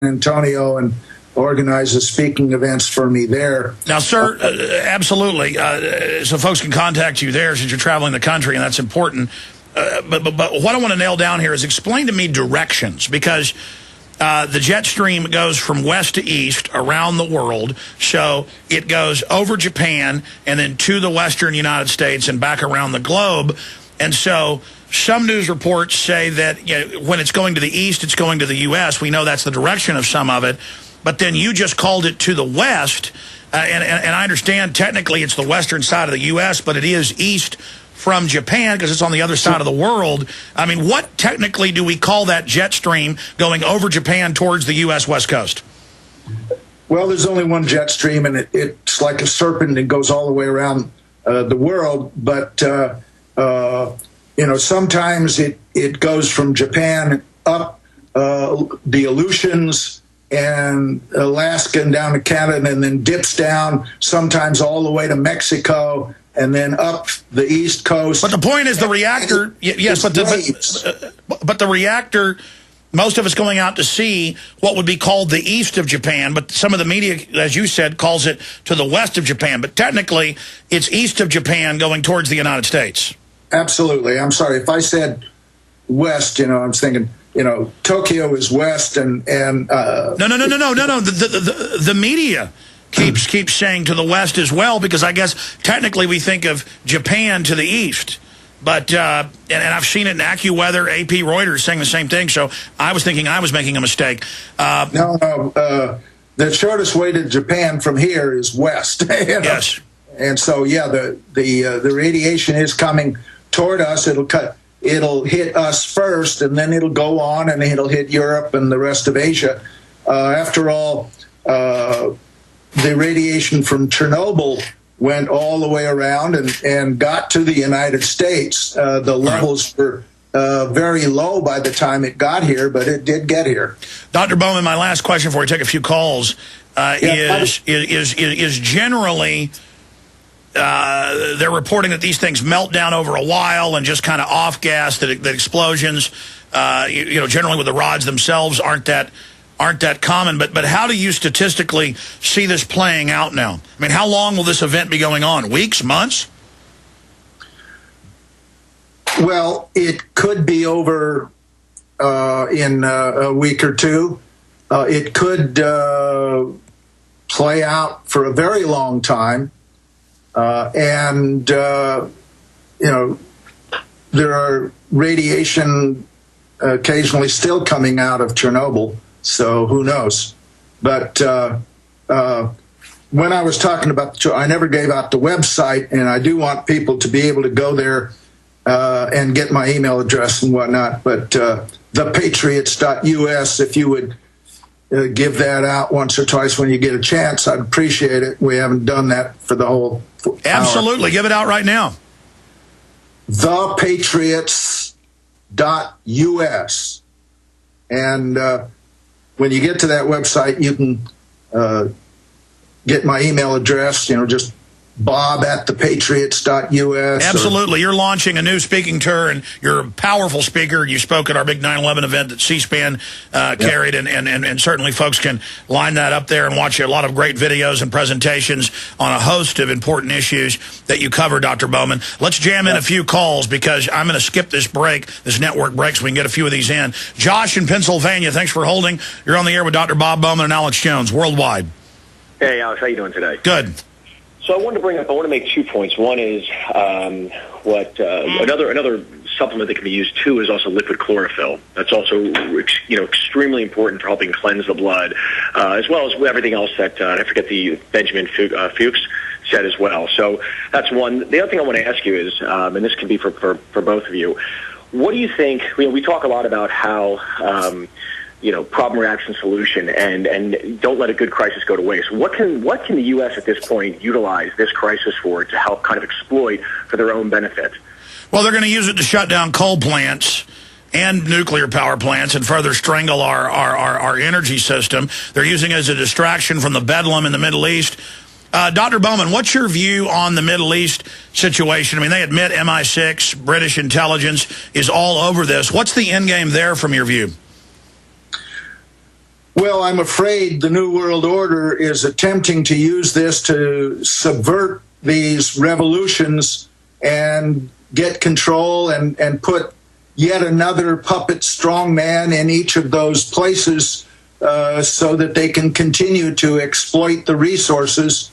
Antonio and organizes speaking events for me there. Now, sir, absolutely. So folks can contact you there since you're traveling the country, and that's important. But what I want to nail down here is explain to me directions, because the jet stream goes from west to east around the world. So it goes over Japan and then to the western United States and back around the globe. And so some news reports say that when it's going to the east, it's going to the U.S. We know that's the direction of some of it. But then you just called it to the west. And I understand technically it's the western side of the U.S., but it is east from Japan because it's on the other side of the world. I mean, what technically do we call that jet stream going over Japan towards the U.S. West Coast? Well, there's only one jet stream, and it's like a serpent. It goes all the way around the world. But, sometimes it goes from Japan up the Aleutians and Alaska and down to Canada, and then dips down sometimes all the way to Mexico, and then up the East Coast. But the point is the reactor, yes, but the reactor, most of it's going out to sea, what would be called the east of Japan, but some of the media, as you said, calls it to the west of Japan. But technically, it's east of Japan going towards the United States. Absolutely. I'm sorry. If I said west, I was thinking, Tokyo is west and No. The media keeps saying to the west as well, because I guess technically we think of Japan to the east. But, and I've seen it in AccuWeather, AP, Reuters saying the same thing, so I was thinking I was making a mistake. No, the shortest way to Japan from here is west. Yes. And so, yeah, the radiation is coming toward us. It'll hit us first, and then it'll go on, and it'll hit Europe and the rest of Asia. After all, the radiation from Chernobyl went all the way around and got to the United States. The levels were very low by the time it got here, but it did get here. Dr. Bowman, my last question before we take a few calls is generally they're reporting that these things melt down over a while and just kind of off gas, that explosions, generally with the rods themselves aren't that common, but how do you statistically see this playing out now? I mean, how long will this event be going on? Weeks, months? Well, it could be over in a week or two. It could play out for a very long time. There are radiation occasionally still coming out of Chernobyl. So who knows? But when I was talking about I never gave out the website, and I do want people to be able to go there and get my email address and whatnot. But thepatriots.us, if you would give that out once or twice when you get a chance, I'd appreciate it. We haven't done that for the whole Absolutely. Hour. Give it out right now. thepatriots.us. And when you get to that website, you can get my email address, just bob@thepatriots.us. Absolutely. You're launching a new speaking tour, and you're a powerful speaker. You spoke at our big 9/11 event that C-SPAN carried, and certainly folks can line that up there and watch a lot of great videos and presentations on a host of important issues that you cover, Dr. Bowman. Let's jam in a few calls, because I'm going to skip this network break, so we can get a few of these in. Josh in Pennsylvania, thanks for holding. You're on the air with Dr. Bob Bowman and Alex Jones, worldwide. Hey, Alex, how you doing today? Good. So I want to make 2 points. One is another supplement that can be used too is also liquid chlorophyll. That's also extremely important for helping cleanse the blood, as well as everything else that I forget the Benjamin Fuchs said as well. So that's one. The other thing I want to ask you is, and this can be for both of you, what do you think? We talk a lot about how problem, reaction, solution, and don't let a good crisis go to waste. What can the U.S. at this point utilize this crisis for to help kind of exploit for their own benefit? Well, they're going to use it to shut down coal plants and nuclear power plants and further strangle our energy system. They're using it as a distraction from the bedlam in the Middle East. Dr. Bowman, what's your view on the Middle East situation? I mean, they admit MI6, British intelligence, is all over this. What's the end game there from your view? Well, I'm afraid the New World Order is attempting to use this to subvert these revolutions and get control and put yet another puppet strongman in each of those places so that they can continue to exploit the resources.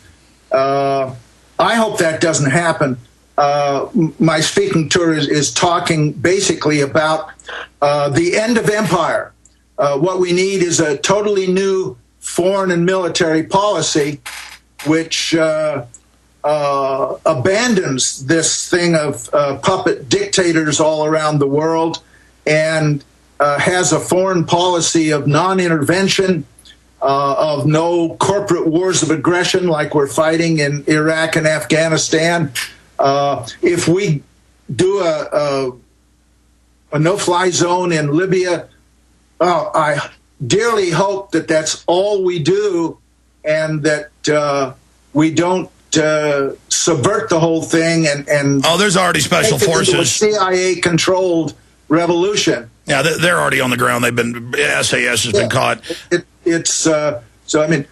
I hope that doesn't happen. My speaking tour is talking basically about the end of empire. What we need is a totally new foreign and military policy which abandons this thing of puppet dictators all around the world and has a foreign policy of non-intervention, of no corporate wars of aggression like we're fighting in Iraq and Afghanistan. If we do a no-fly zone in Libya, I dearly hope that that's all we do and that we don't subvert the whole thing and there's already special forces. A CIA-controlled revolution. Yeah, they're already on the ground. They've been SAS has been caught. So I mean,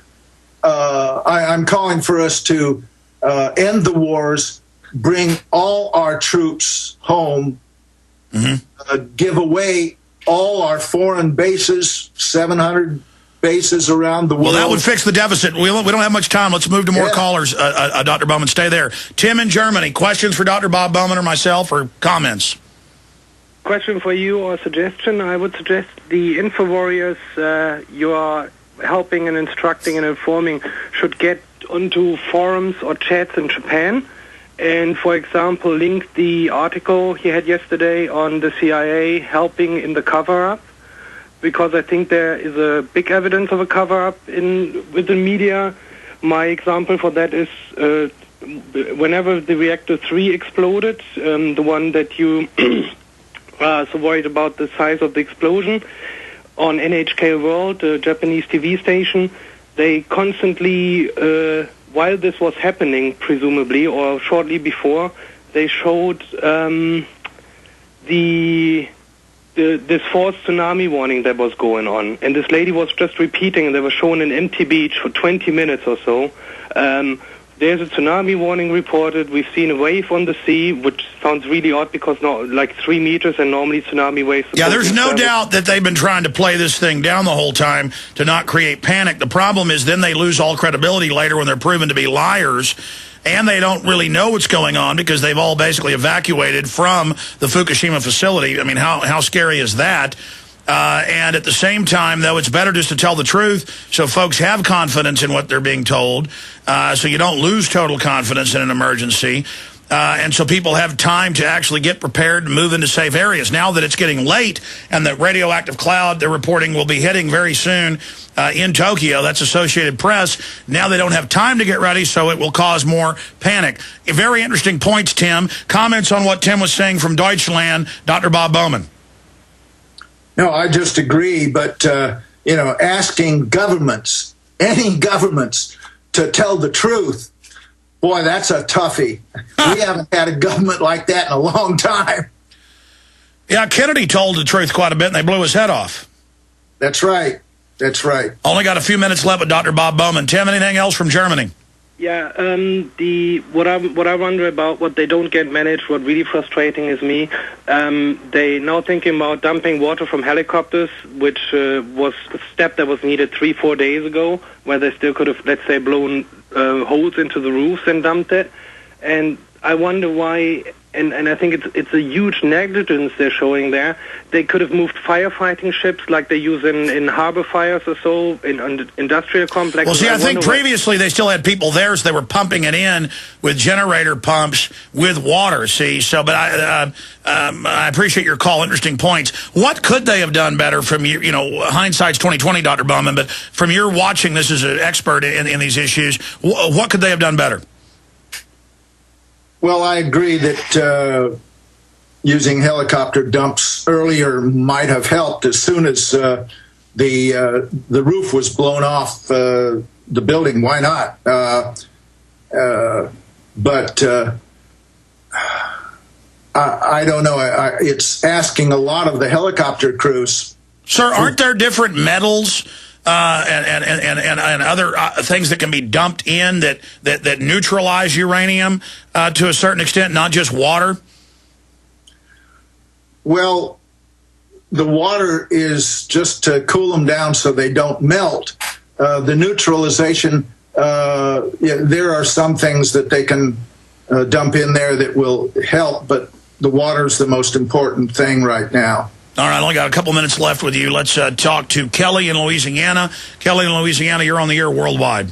I'm calling for us to end the wars, bring all our troops home, give away all our foreign bases, 700 bases around the world. Well, that would fix the deficit. We don't have much time. Let's move to more callers. Dr. Bowman, stay there. Tim in Germany, questions for Dr. Bob Bowman or myself, or comments? Question for you or suggestion. I would suggest the info warriors you are helping and instructing and informing should get onto forums or chats in Japan. And, for example, link the article he had yesterday on the CIA helping in the cover-up, because I think there is a big evidence of a cover-up with the media. My example for that is whenever the reactor 3 exploded, the one that you are so worried about the size of the explosion, on NHK World, the Japanese TV station, they constantly... while this was happening, presumably, or shortly before, they showed this false tsunami warning that was going on. And this lady was just repeating, they were showing an empty beach for 20 minutes or so. There's a tsunami warning reported. We've seen a wave on the sea, which sounds really odd because like 3 meters, and normally tsunami waves... Yeah, there's no doubt that they've been trying to play this thing down the whole time to not create panic. The problem is then they lose all credibility later when they're proven to be liars, and they don't really know what's going on because they've all basically evacuated from the Fukushima facility. I mean, how scary is that? And at the same time, though, it's better just to tell the truth so folks have confidence in what they're being told, so you don't lose total confidence in an emergency, and so people have time to actually get prepared and move into safe areas. Now that it's getting late and the radioactive cloud they're reporting will be hitting very soon in Tokyo, that's Associated Press, now they don't have time to get ready, so it will cause more panic. Very interesting points, Tim. Comments on what Tim was saying from Deutschland, Dr. Bob Bowman. No, I just agree, but, asking governments, any governments, to tell the truth, boy, that's a toughie. We haven't had a government like that in a long time. Yeah, Kennedy told the truth quite a bit, and they blew his head off. That's right. That's right. Only got a few minutes left with Dr. Bob Bowman. Tim, anything else from Germany? Yeah, what I wonder about what they don't get managed, what really frustrating is me, they now thinking about dumping water from helicopters, which was a step that was needed 3-4 days ago, where they still could have, let's say, blown holes into the roofs and dumped it. And I wonder why, and I think it's a huge negligence they're showing there. They could have moved firefighting ships like they use in harbor fires or so, in industrial complexes. Well, see, I think previously they still had people there, so they were pumping it in with generator pumps with water, see? So, but I appreciate your call. Interesting points. What could they have done better from your, hindsight's 20/20, Dr. Bowman, but from your watching this as an expert in these issues, what could they have done better? Well, I agree that using helicopter dumps earlier might have helped. As soon as the roof was blown off the building, why not? But I don't know. It's asking a lot of the helicopter crews. Sir, aren't there different metals and other things that can be dumped in that neutralize uranium to a certain extent, not just water? Well, the water is just to cool them down so they don't melt. The neutralization, there are some things that they can dump in there that will help, but the water is the most important thing right now. All right, I only got a couple minutes left with you. Let's talk to Kelly in Louisiana. Kelly in Louisiana, you're on the air worldwide.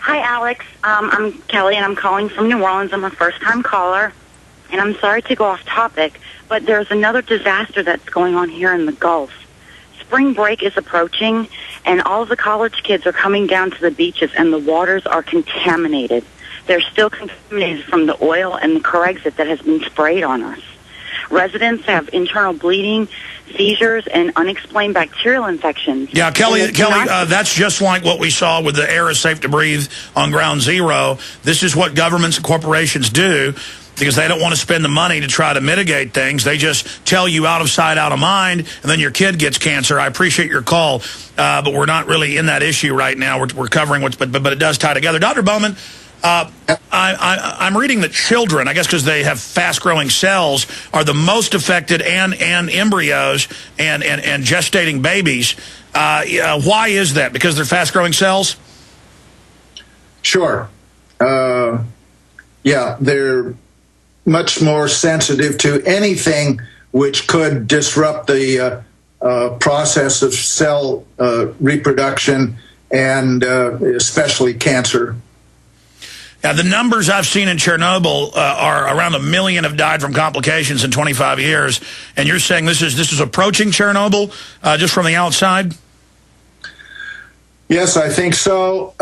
Hi, Alex. I'm Kelly, and I'm calling from New Orleans. I'm a first-time caller, and I'm sorry to go off topic, but there's another disaster that's going on here in the Gulf. Spring break is approaching, and all of the college kids are coming down to the beaches, and the waters are contaminated. They're still contaminated from the oil and the Corexit that has been sprayed on us. Residents have internal bleeding, seizures, and unexplained bacterial infections. Yeah, Kelly, that's just like what we saw with the air is safe to breathe on ground zero. This is what governments and corporations do because they don't want to spend the money to try to mitigate things. They just tell you out of sight, out of mind, and then your kid gets cancer. I appreciate your call, but we're not really in that issue right now. We're covering what's, but it does tie together. Dr. Bowman, I'm reading that children, I guess because they have fast-growing cells, are the most affected, and embryos and gestating babies. Why is that? Because they're fast-growing cells? Sure. Yeah, they're much more sensitive to anything which could disrupt the process of cell reproduction and especially cancer. Now, the numbers I've seen in Chernobyl are around 1 million have died from complications in 25 years. And you're saying this is approaching Chernobyl just from the outside? Yes, I think so.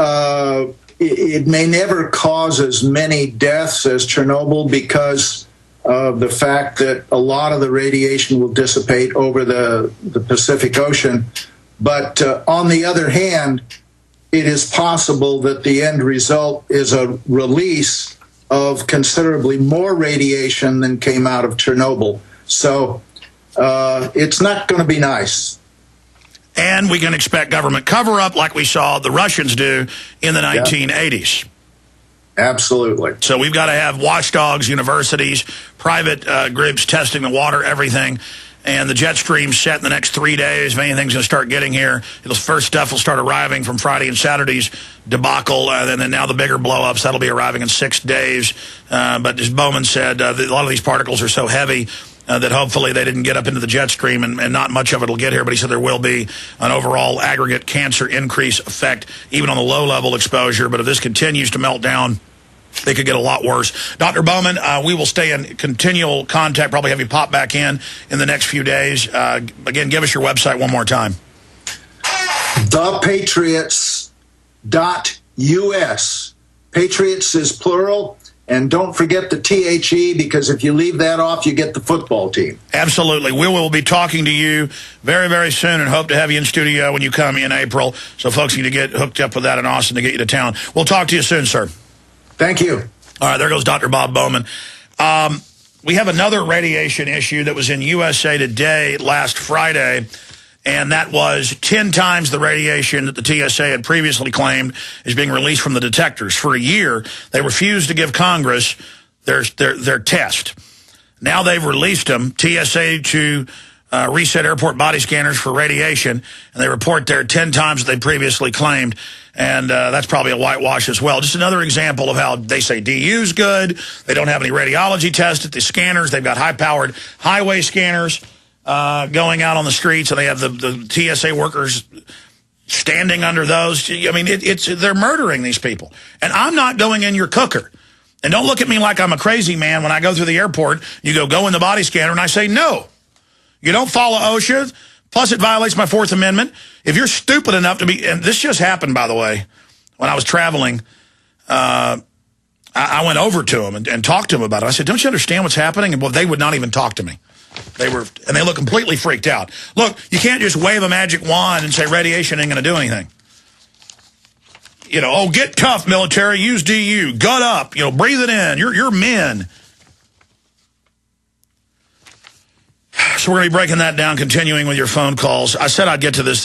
It may never cause as many deaths as Chernobyl because of the fact that a lot of the radiation will dissipate over the Pacific Ocean. But on the other hand, it is possible that the end result is a release of considerably more radiation than came out of Chernobyl. So it's not going to be nice. And we can expect government cover-up like we saw the Russians do in the 1980s. Absolutely. So we've got to have watchdogs, universities, private groups testing the water, everything. And the jet stream set in the next 3 days. If anything's going to start getting here, first stuff will start arriving from Friday and Saturday's debacle. And then now the bigger blow-ups, that'll be arriving in 6 days. But as Bowman said, a lot of these particles are so heavy that hopefully they didn't get up into the jet stream, and not much of it will get here. But he said there will be an overall aggregate cancer increase effect, even on the low-level exposure. But if this continues to melt down, they could get a lot worse. Dr. Bowman, we will stay in continual contact, probably have you pop back in the next few days. Again, give us your website one more time. thepatriots.us. Patriots is plural. And don't forget the THE, because if you leave that off, you get the football team. Absolutely. We will be talking to you very, very soon and hope to have you in studio when you come in April. So folks need to get hooked up with that in Austin to get you to town. We'll talk to you soon, sir. Thank you. All right, there goes Dr. Bob Bowman. We have another radiation issue that was in USA Today last Friday, and that was 10 times the radiation that the TSA had previously claimed is being released from the detectors. For a year, they refused to give Congress their test. Now they've released them, TSA to reset airport body scanners for radiation, and they report they're 10 times what they previously claimed. And that's probably a whitewash as well. Just another example of how they say DU's good. They don't have any radiology tests at the scanners. They've got high-powered highway scanners going out on the streets, and they have the TSA workers standing under those. I mean, they're murdering these people. And I'm not going in your cooker. And don't look at me like I'm a crazy man when I go through the airport. You go in the body scanner, and I say, no. You don't follow OSHA. Plus, it violates my Fourth Amendment. If you're stupid enough to be, and this just happened, by the way, when I was traveling, I went over to them and talked to them about it. I said, don't you understand what's happening? And well, they would not even talk to me. They look completely freaked out. Look, you can't just wave a magic wand and say radiation ain't going to do anything. You know, oh, get tough, military, use DU, gut up, breathe it in. You're men. So we're going to be breaking that down, continuing with your phone calls. I said I'd get to this